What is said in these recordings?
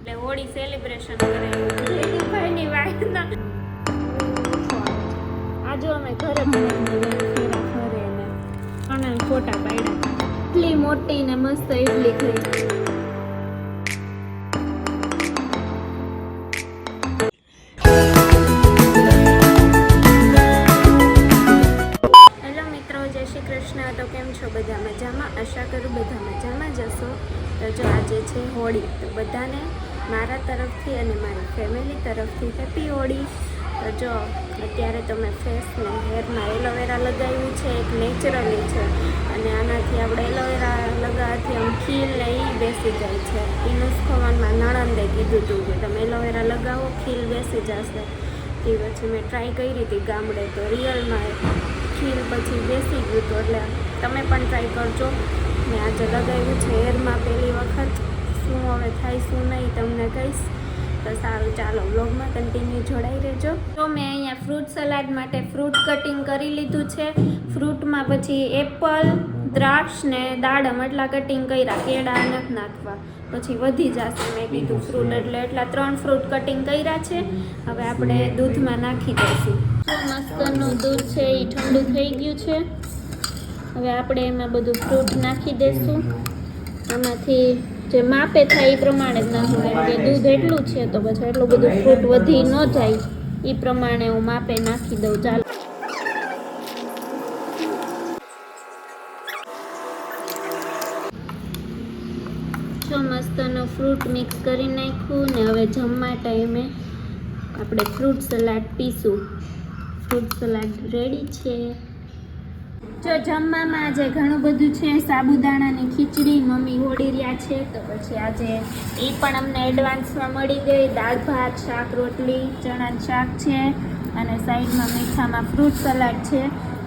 એટલે હોળી સેલિબ્રેશન કરે જયદીપભાઈની વાઈફના આજે અમે ઘરે ફેરા ફરે ને અને ફોટા પાડ્યા. એટલી મોટી ને મસ્ત ઇડલી ખાઈ. તો કેમ છો? બધા મજામાં? આશા કરું બધા મજામાં જ હશો. તો જો આજે છે હોળી, તો બધાને મારા તરફથી અને મારી ફેમિલી તરફથી હેપી હોળી. તો જો અત્યારે તો મેં ફેસ ને હેરમાં એલોવેરા લગાવ્યું છે, એક નેચરલી છે અને આનાથી આપણે એલોવેરા લગાવવાથી આમ ખીલ ને એ બેસી જાય છે. એ નુસ્ખોમાં નણંદે કીધું હતું કે તમે એલોવેરા લગાવો ખીલ બેસી જશે. તે પછી મેં ટ્રાય કરી હતી ગામડે, તો રિયલમાં ખીલ પછી બેસી ગયું હતું. એટલે તમે પણ ટ્રાય કરજો. મેં આજે લગાવ્યું છે હેરમાં પહેલી વખત. શું હવે થાય શું નહીં તમને કહીશ. તો સારું, ચાલો વ્લોગમાં કન્ટિન્યુ જોડાઈ રહેજો. તો મેં અહીંયા ફ્રૂટ સલાડ માટે ફ્રૂટ કટિંગ કરી લીધું છે. ફ્રૂટમાં પછી એપલ, દ્રાક્ષ ને દાડમ એટલા કટિંગ કર્યા. કેળા નથી નાખવા, પછી વધી જશે મેં કીધું ફ્રૂટ, એટલે એટલા 3 ફ્રૂટ કટિંગ કર્યા છે. હવે આપણે દૂધમાં નાખી દઈશું. મસ્તનું દૂધ છે એ ઠંડુ થઈ ગયું છે. હવે આપણે એમાં બધું ફ્રૂટ નાખી દઈશું. આમાંથી જે માપે થાય એ પ્રમાણે જ નાખવું, કેમ કે દૂધ એટલું છે તો પછી એટલું બધું ફ્રૂટ વધી ન જાય એ પ્રમાણે હું માપે નાખી દઉં. ચાલો જો મસ્તનો ફ્રૂટ મિક્સ કરી નાખ્યું ને હવે જમવા ટાઈમે આપણે ફ્રૂટ સલાડ પીશું. ફ્રૂટ સલાડ રેડી છે. જો જમવામાં આજે ઘણું બધું છે. સાબુદાણાની ખીચડી મમ્મી હોળી રહ્યા છે, તો પછી આજે એ પણ અમને એડવાન્સમાં મળી ગઈ. દાળ ભાત, શાક રોટલી, ચણાનું શાક છે અને સાઈડમાં મીઠામાં ફ્રૂટ સલાડ છે.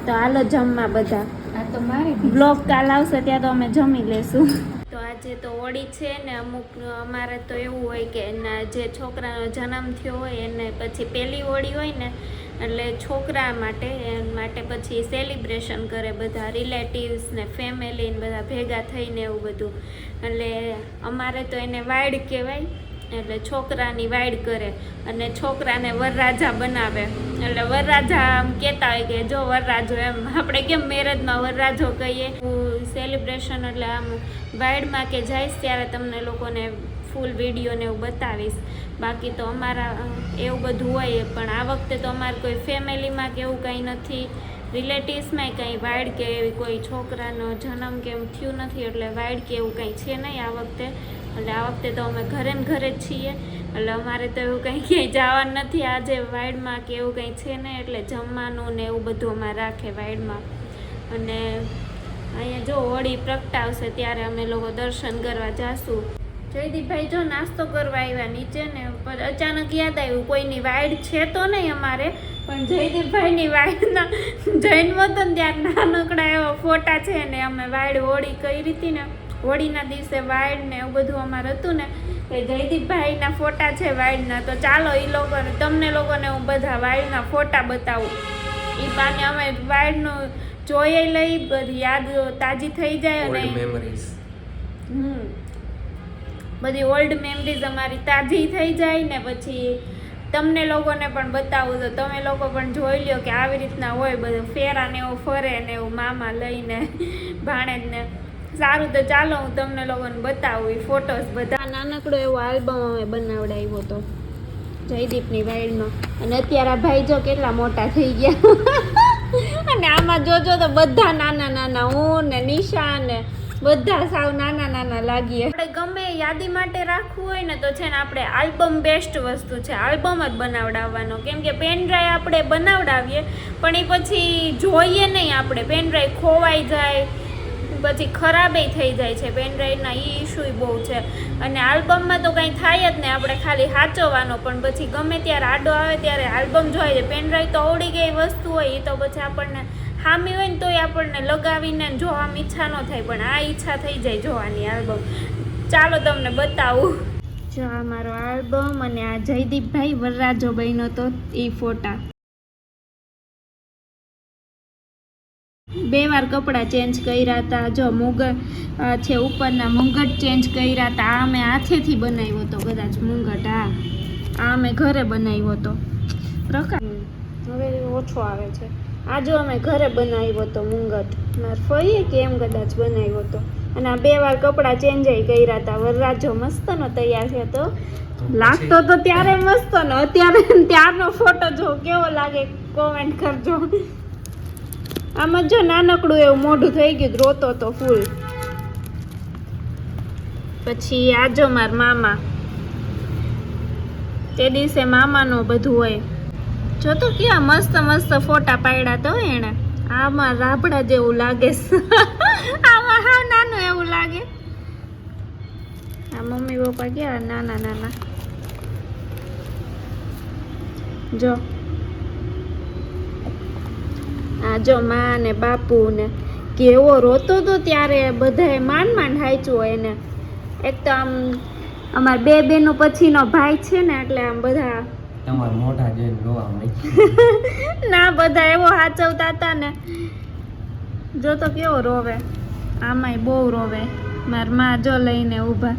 તો હાલો જમવા બધા. આ તો મારી બ્લોગ કાલ આવશે ત્યાં તો અમે જમી લેશું. તો આજે તો હોળી છે ને અમુક અમારે તો એવું હોય કે એના જે છોકરાનો જન્મ થયો હોય એને પછી પહેલી હોળી હોય ને એટલે છોકરા માટે પછી સેલિબ્રેશન કરે બધા રિલેટિવ્સ ને ફેમિલી ને બધા ભેગા થઈને એવું બધું. એટલે અમારે તો એને વાઈડ કહેવાય, એટલે છોકરાની વાઈડ કરે અને છોકરાને વરરાજા બનાવે. એટલે વરરાજા આમ કહેતા હોય કે જો વરરાજો, એમ આપણે કેમ મેરેજમાં વરરાજો કહીએ. સેલિબ્રેશન એટલે આમ વાઈડમાં કે જઈશ ત્યારે તમને લોકોને ફૂલ વિડીયો ને એવું બતાવીશ. બાકી તો અમારા એવું બધું હોય, પણ આ વખતે તો અમારે કોઈ ફેમિલીમાં કે એવું કંઈ નથી, રિલેટિવ્સમાંય કંઈ વાઈડ કે એવી કોઈ છોકરાનો જન્મ કે એમ થયું નથી, એટલે વાઈડ કે એવું કંઈ છે નહીં આ વખતે. એટલે આ વખતે તો અમે ઘરે ને ઘરે જ છીએ, એટલે અમારે તો એવું કંઈ ક્યાંય જવાનું નથી આજે વાઈડમાં કે એવું કંઈ છે નહીં. એટલે જમવાનું ને એવું બધું અમારે રાખે વાઈડમાં. અને અહીંયા જો હોળી પ્રગટાવશે ત્યારે અમે લોકો દર્શન કરવા જાશું. જયદીપભાઈ જો નાસ્તો કરવા આવ્યા નીચે ને, પણ અચાનક યાદ આવ્યું કોઈની વાઈડ છે તો નહીં અમારે, પણ જયદીપભાઈની વાઈડના જન્મ હતો ને ત્યાં નાનકડા એવા ફોટા છે ને. અમે વાઈડ હોળી કરી હતી ને, હોળીના દિવસે વાઈડ ને એવું બધું અમારે હતું ને, એ જયદીપભાઈના ફોટા છે વાઈડના. તો ચાલો એ લોકોને તમને લોકોને હું બધા વાઈડના ફોટા બતાવું. એ બાને અમે વાઈડનું જોઈએ લઈ, બધી યાદ તાજી થઈ જાય અને બધી ઓલ્ડ મેમરીઝ અમારી તાજી થઈ જાય ને પછી તમને લોકોને પણ બતાવું તો તમે લોકો પણ જોઈ લ્યો કે આવી રીતના હોય બધું. ફેરા ને એવું ફરે ને એવું મામા લઈને ભાણેજ ને. સારું, તો ચાલો હું તમને લોકોને બતાવું એ ફોટોસ બધા. નાનકડો એવો આલ્બમ અમે બનાવડાવ્યો હતો જયદીપની વાઈડનો, અને અત્યારે આ ભાઈ જો કેટલા મોટા થઈ ગયા. અને આમાં જોજો તો બધા નાના નાના, હું ને નિશા ને બધા સાવ નાના નાના લાગીએ. આપણે ગમે યાદી માટે રાખવું હોય ને તો છે ને આપણે આલ્બમ બેસ્ટ વસ્તુ છે. આલ્બમ જ બનાવડાવવાનો, કેમ કે પેન ડ્રાઈવ આપણે બનાવડાવીએ પણ એ પછી જોઈએ નહીં આપણે. પેન ડ્રાઈવ ખોવાઈ જાય, પછી ખરાબે થઈ જાય છે પેન ડ્રાઈવના, એ ઇસ્યુ બહુ છે. અને આલ્બમમાં તો કંઈ થાય જ નહીં, આપણે ખાલી સાચવવાનો. પણ પછી ગમે ત્યારે આડો આવે ત્યારે આલ્બમ જોઈ જાય. પેન ડ્રાઈવ તો આવડી ગઈ વસ્તુ હોય, એ તો પછી આપણને ખામી હોય ને તોય આપણને લગાવીને જોવામાં ઈચ્છા ન થાય, પણ આ ઈચ્છા થઈ જાય જોવાની આલ્બમ. ચાલો તમને બતાવું. જો આ મારો આલ્બમ અને આ જયદીપભાઈ વરરાજો બન્યો તો એ ફોટા. 2 વાર કપડાં ચેન્જ કર્યા હતા. જો મુગટ છે ઉપરના મુંગટ ચેન્જ કર્યા હતા. આ મેં હાથેથી બનાવ્યો હતો કદાચ મુંગટ. આ મેં ઘરે બનાવ્યો હતો. હવે ઓછો આવે છે. આ જો અમે ઘરે બનાવ્યો હતો મુંગટ. મારા ફઈએ કે એમ કદાચ બનાવ્યો હતો. અને આ 2 વાર કપડાં ચેન્જ કર્યા હતા. વરરાજો મસ્તનો તૈયાર થયો હતો. લાગતો તો ત્યારે મસ્તનો. અત્યારે ત્યારનો ફોટો જો કેવો લાગે કોમેન્ટ કરજો. આમાં જો નાનકડું એવું મોઢું થઈ ગયું, રોતો તો ફૂલ. પછી આ જો મારા મામા, તે દિવસે મામાનું બધું હોય. જો તો કેવા મસ્ત મસ્ત ફોટા પાડ્યા તો એને. આમાં રાબડા જેવું લાગે. આમાં હા નાનું એવું લાગે. આ મમ્મી પપ્પા કેવા નાના નાના. જો આ જો માં ને બાપુ ને કેવો રોતો તો ત્યારે બધાએ માંડ માંડ હાચ્યું હોય એને. એક તો આમ અમારા 2 બેનો પછીનો ભાઈ છે ને એટલે આમ બધા તમાર મોઢા જોઈને રોવા મળી. ના બધા એવો હાચવતા હતા ને. જો તો કેવો રોવે. આમાંય બહુ રોવે. મારા માં જો લઈને ઊભા.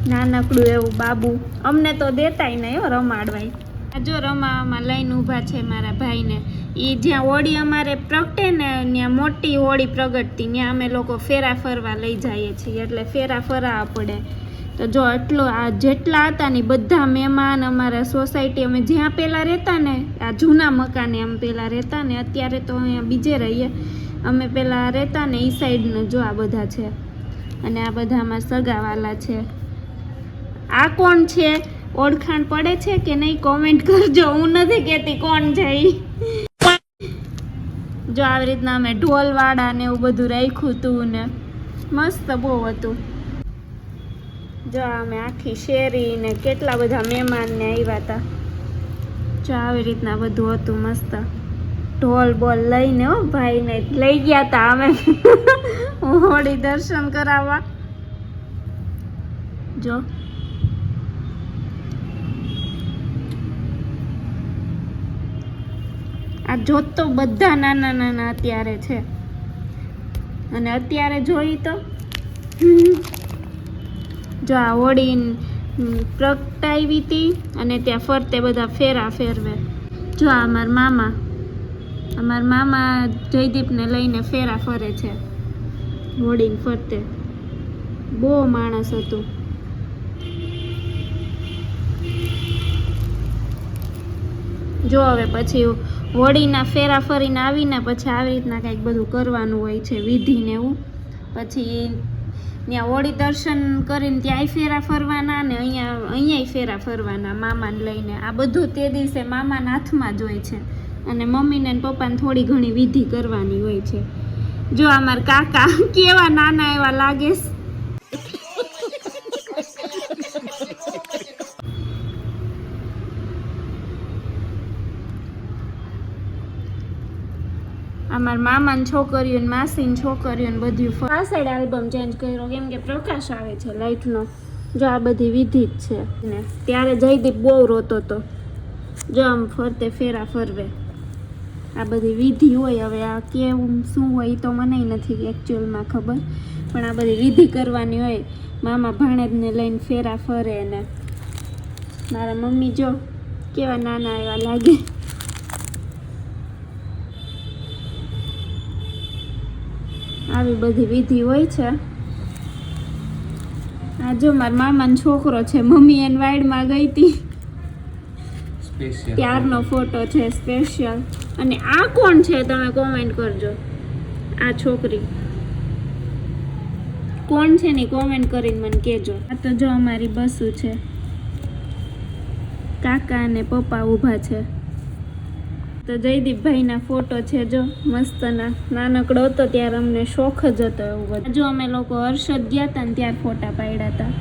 નાનકડું એવું બાબુ. અમને તો દેતાય નહીં હો રમાડવાય. આ જો રમાવામાં લઈને ઊભા છે મારા ભાઈને. એ જ્યાં હોળી અમારે પ્રગટે ને ત્યાં મોટી હોળી પ્રગટતી ત્યાં અમે લોકો ફેરા ફરવા લઈ જઈએ છીએ. એટલે ફેરા ફરવા પડે. તો જો એટલો આ જેટલા હતા ને બધા મહેમાન અમારા સોસાયટી, અમે જ્યાં પહેલાં રહેતા ને આ જૂના મકાને અમે પહેલાં રહેતા ને, અત્યારે તો અહીંયા બીજે રહીએ. અમે પહેલાં રહેતા ને એ સાઈડનો જો આ બધા છે. અને આ બધામાં સગાવાલા છે. આ કોણ છે? ઓળખાણ પડે છે કે નહીં કોમેન્ટ કરજો. હું નથી કહેતી કોણ છે ઈ. જો આવી રીતના અમે ઢોલવાળા ને એવું બધું રાખ્યું હતું ને મસ્ત બહુ હતું. જો અમે આખી શેરી ને કેટલા બધા મહેમાન ને આવ્યા હતા. જો આવી રીતના બધું હતું મસ્ત. ઢોલ બોલ લઈને હો ભાઈને લઈ ગયા હતા અમે હોળી દર્શન કરાવવા. જો આ જોત તો બધા નાના નાના અત્યારે છે. અને અત્યારે જોઈ તો જો આ હોળી પ્રગટાવી હતી અને ત્યાં ફરતે બધા ફેરા ફેરવે. જો આ અમારા મામા જયદીપને લઈને ફેરા ફરે છે હોળીને ફરતે. બહુ માણસ હતું. જો હવે પછી હોળીના ફેરા ફરીને આવીને પછી આવી રીતના કંઈક બધું કરવાનું હોય છે વિધિને એવું. પછી ત્યાં હોળી દર્શન કરીને ત્યાંય ફેરા ફરવાના ને અહીંયાય ફેરા ફરવાના મામાને લઈને. આ બધું તે દિવસે મામાના હાથમાં જ હોય છે. અને મમ્મીને ને પપ્પાને થોડી ઘણી વિધિ કરવાની હોય છે. જો અમારા કાકા કેવા નાના એવા લાગે. અમારા મામાની છોકરીઓ ને માસીની છોકરીઓ ને બધું આ સાઈડ આલ્બમ ચેન્જ કર્યો કેમ કે પ્રકાશ આવે છે લાઇટનો. જો આ બધી વિધિ જ છે ને. ત્યારે જયદીપ બહુ રોતો હતો. જો આમ ફરતે ફેરા ફરવે. આ બધી વિધિ હોય. હવે આ કેવું શું હોય એ તો મને નથી એકચ્યુઅલમાં ખબર, પણ આ બધી વિધિ કરવાની હોય. મામા ભાણેજને લઈને ફેરા ફરે ને મારા મમ્મી જો કેવા નાના એવા લાગે. આવી બધી વિધિ હોય છે. આ જો મારા મામાનો છોકરો છે. મમ્મી એને વાઈડમાં ગઈ હતી ત્યારનો ફોટો છે સ્પેશિયલ. અને આ કોણ છે તમે કોમેન્ટ કરજો. આ છોકરી કોણ છે ને કોમેન્ટ કરીને મને કહેજો. આ તો જો અમારી બસુ છે. કાકા અને પપ્પા ઊભા છે. તો જયદીપભાઈના ફોટો છે જો મસ્તના. નાનકડો હતો ત્યારે અમને શોખ જ હતો એવું બધું. જો અમે લોકો હર્ષદ ગયા હતા ને ત્યારે ફોટા પાડ્યા હતા.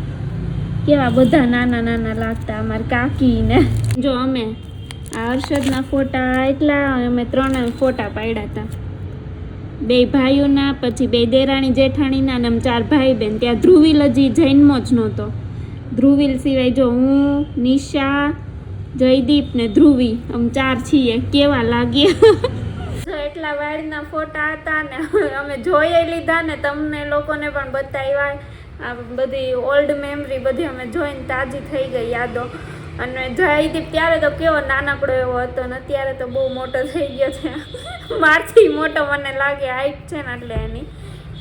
કેવા બધા નાના નાના લાગતા અમારા કાકીને. જો અમે આ હર્ષદના ફોટા એટલા અમે 3 ફોટા પાડ્યા હતા. 2 ભાઈઓના, પછી 2 દેરાણી જેઠાણીના અને 4 ભાઈ બહેન. ત્યાં ધ્રુવીલ હજી જન્મો જ નહોતો. ધ્રુવીલ સિવાય જો હું, નિશા, જયદીપ ને ધ્રુવી આમ 4 છીએ. કેવા લાગીએ. તો એટલા વાડના ફોટા હતા ને અમે જોઈ લીધા ને તમને લોકોને પણ બતાવ્યા. આ બધી ઓલ્ડ મેમરી બધી અમે જોઈને તાજી થઈ ગઈ યાદો. અને જયદીપ ત્યારે તો કેવો નાનકડો એવો હતો ને અત્યારે તો બહુ મોટો થઈ ગયો છે. મારથી મોટો મને લાગે હાઈટ છે ને એટલે એની.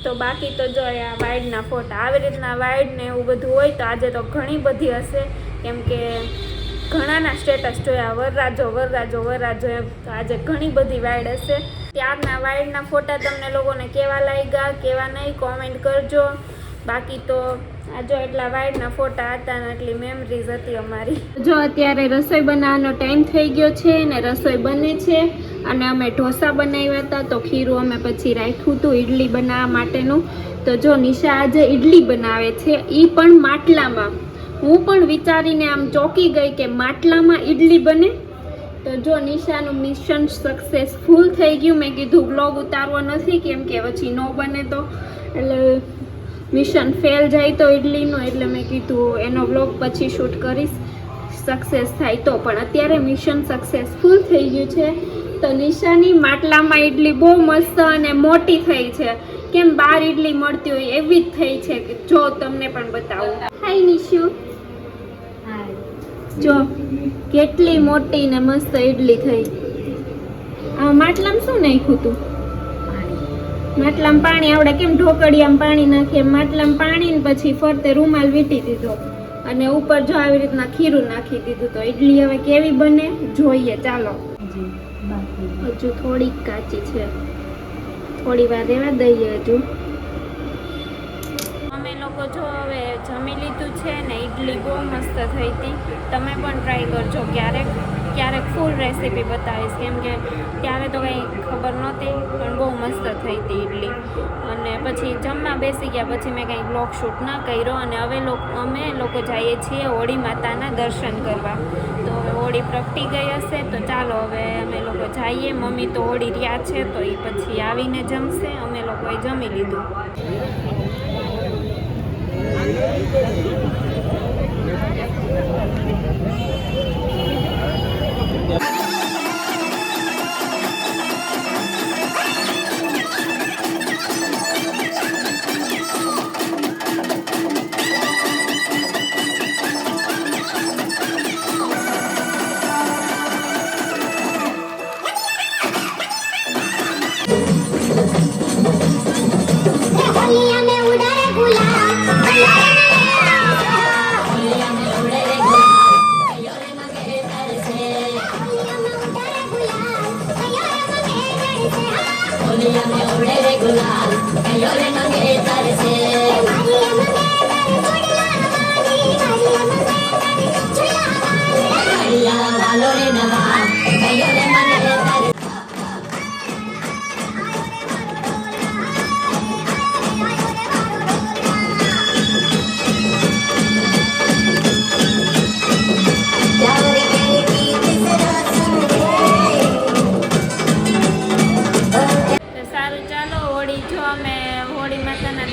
તો બાકી તો જો આ વાઇડના ફોટા આવી રીતના વાઇડ ને એવું બધું હોય તો આજે તો ઘણી બધી હશે, કેમ કે ઘણાના સ્ટેટસ જોયા વરરાજો વરરાજો વરરાજો એમ. તો આજે ઘણી બધી વાઇડ હશે. ત્યારના વાઇડના ફોટા તમને લોકોને કેવા લાગ્યા કેવા નહીં કોમેન્ટ કરજો. બાકી તો આ જો એટલા વાઇડના ફોટા હતા ને એટલી મેમરીઝ હતી અમારી. જો અત્યારે રસોઈ બનાવવાનો ટાઈમ થઈ ગયો છે ને રસોઈ બને છે. અને અમે ઢોસા બનાવ્યા હતા તો ખીરું અમે પછી રાખ્યું હતું ઇડલી બનાવવા માટેનું. તો જો નિશા આજે ઇડલી બનાવે છે, એ પણ માટલામાં. હું પણ વિચારીને આમ ચોંકી ગઈ કે માટલામાં ઇડલી બને. તો જો નિશાનું મિશન સક્સેસફુલ થઈ ગયું. મેં કીધું બ્લોગ ઉતારવો નથી કેમ કે પછી ન બને તો એટલે મિશન ફેલ જાય તો ઇડલીનું, એટલે મેં કીધું એનો બ્લોગ પછી શૂટ કરીશ સક્સેસ થાય તો. પણ અત્યારે મિશન સક્સેસફુલ થઈ ગયું છે. તો નિશાની માટલામાં ઇડલી બહુ મસ્ત અને મોટી થઈ છે. કેમ બાર ઇડલી મળતી હોય એવી જ થઈ છે કે જો તમને પણ બતાવું. હાય નિશુ, જો કેટલી મોટી ને મસ્ત ઇડલી થઈ. આ માટલામાં શું નાખ્યું તું? માટલામાં પાણી. આવડે કેમ ઢોકળિયામાં પાણી નાખીએ માટલામાં પાણી ને પછી ફરતે રૂમાલ વીંટી દીધો અને ઉપર જો આવી રીતના ખીરું નાખી દીધું. તો ઇડલી હવે કેવી બને જોઈએ. ચાલો, હજુ થોડીક કાચી છે, થોડી વાર રહેવા દઈએ હજુ. અમે લોકો જો હવે જમી લીધું છે ને ઇડલી બહુ મસ્ત થઈ હતી. તમે પણ ટ્રાય કરજો ક્યારેક ફૂલ રેસીપી બતાવીશ, કેમ કે ત્યારે તો કંઈ ખબર નહોતી પણ બહુ મસ્ત થઈ હતી ઇડલી. અને પછી જમવા બેસી ગયા પછી મેં કંઈ બ્લોગ શૂટ ના કર્યો. અને હવે અમે લોકો જઈએ છીએ હોળી માતાના દર્શન કરવા. તો હવે હોળી પ્રગટી ગઈ હશે તો ચાલો હવે અમે લોકો જઈએ. મમ્મી તો હોળી રહ્યા છે તો એ પછી આવીને જમશે. અમે લોકોએ જમી લીધું.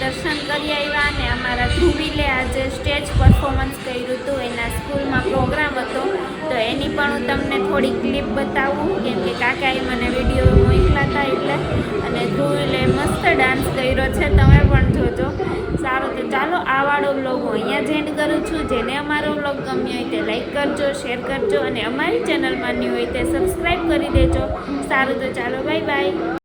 દર્શન કરી આવ્યા ને અમારા ધ્રુવીલે આજે સ્ટેજ પરફોર્મન્સ કર્યું હતું. એના સ્કૂલમાં પ્રોગ્રામ હતો તો એની પણ હું તમને થોડી ક્લિપ બતાવું, કેમ કે કાકાએ મને વિડીયો મોકલા હતા એટલે. અને ધ્રુવીલે મસ્ત ડાન્સ કર્યો છે, તમે પણ જોજો. સારું તો ચાલો આ વાળો વ્લોગ હું અહીંયા જ એન્ડ કરું છું. જેને અમારો વ્લોગ ગમ્યો હોય તે લાઈક કરજો, શેર કરજો અને અમારી ચેનલમાં ન્યૂ હોય તે સબસ્ક્રાઈબ કરી દેજો. સારું તો ચાલો, બાય બાય.